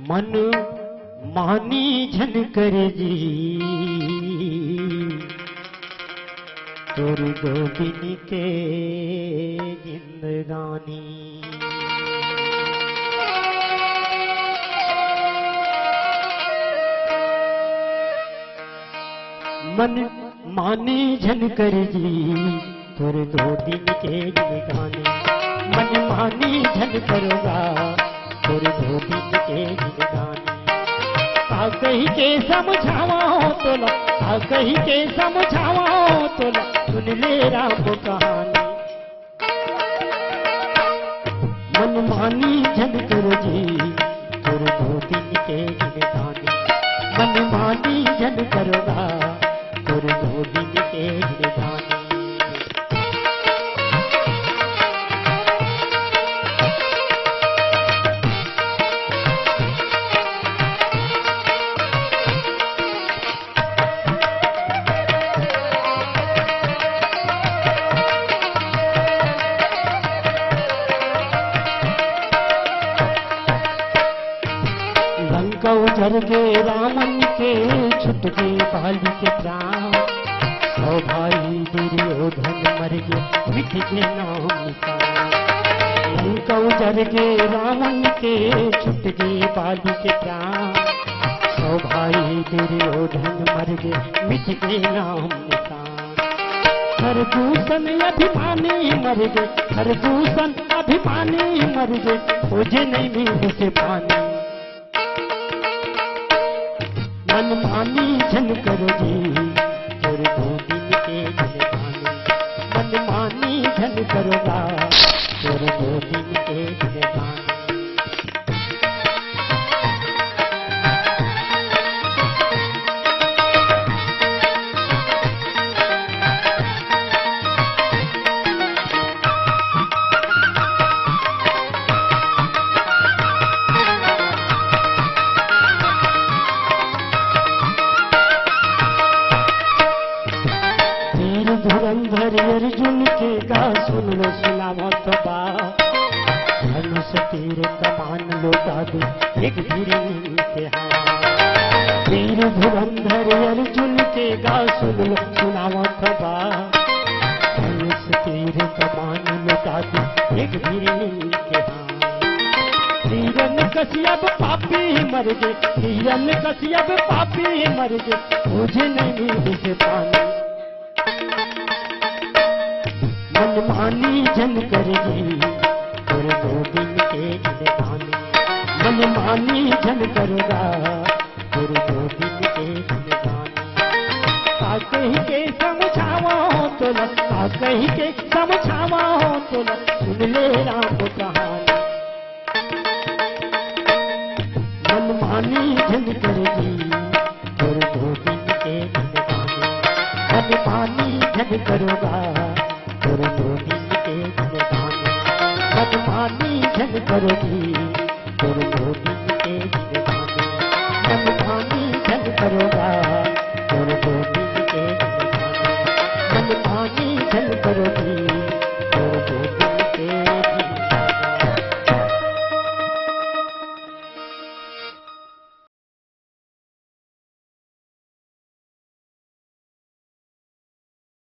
मन मानी झन कर जी तोर गोबिन के जिंदगानी। मन मानी झन कर जी तोर गोबिन के जिंदगानी। मन मानी झन करोगा तोर गोबिन के जिंदगानी। आ कही के समझावा तोला, आ कही के समझावा तोला, सुन ले राम कहानी। मन मानी झन करो जी तोर गोबिन के जिंदगानी। मन मानी झन करोगा तोर गोबिन के जिंदगानी। उजर के रावण के छुट के बाली के प्राण। सौ भाई दुर्योधन मर गए मिट के नाम निशान। लंका उजर के रावण के छुट के बाली के प्राण। सौ भाई दुर्योधन मर गए मिट के नाम निशान। खरदूषण अभिमानी मर गए, खरदूषण अभिमानी मर गए, खोजे नहीं नींद से पानी। मन मानी झन करो जी तोर गोबिन के जिंदगानी। मन मानी झन करोगा तोर गोबिन के जिंदगानी। धुरंधर अर्जुन के गा सुन लो सुनावो तो बा। धनुष तीर कमान लौटा दे एक वीर के हाथ। वीर धुरंधर अर्जुन के गा सुन लो सुनावो तो बा। धनुष तीर कमान लौटा दे एक वीर के हाथ। हिरन कश्यप पापी मर गए, हिरन कश्यप पापी मर गए, मुझे नहीं नींद से पानी। मन मानी झन कर जी तोर गोबिन के जिंदगानी। मन मानी झन करोगा तोर गोबिन के जिंदगानी। आ कही के समझावा तोला, आ कही के समझावा तोला, सुन ले राम कहानी। मन मानी झन कर जी तोर गोबिन के जिंदगानी। मन मानी झन करोगा तोर गोबिन के जिंदगानी। मन मानी झन करोगी तोर गोबिन के जिंदगानी। मन मानी झन करोगा तोर गोबिन के जिंदगानी। मन मानी झन करोगी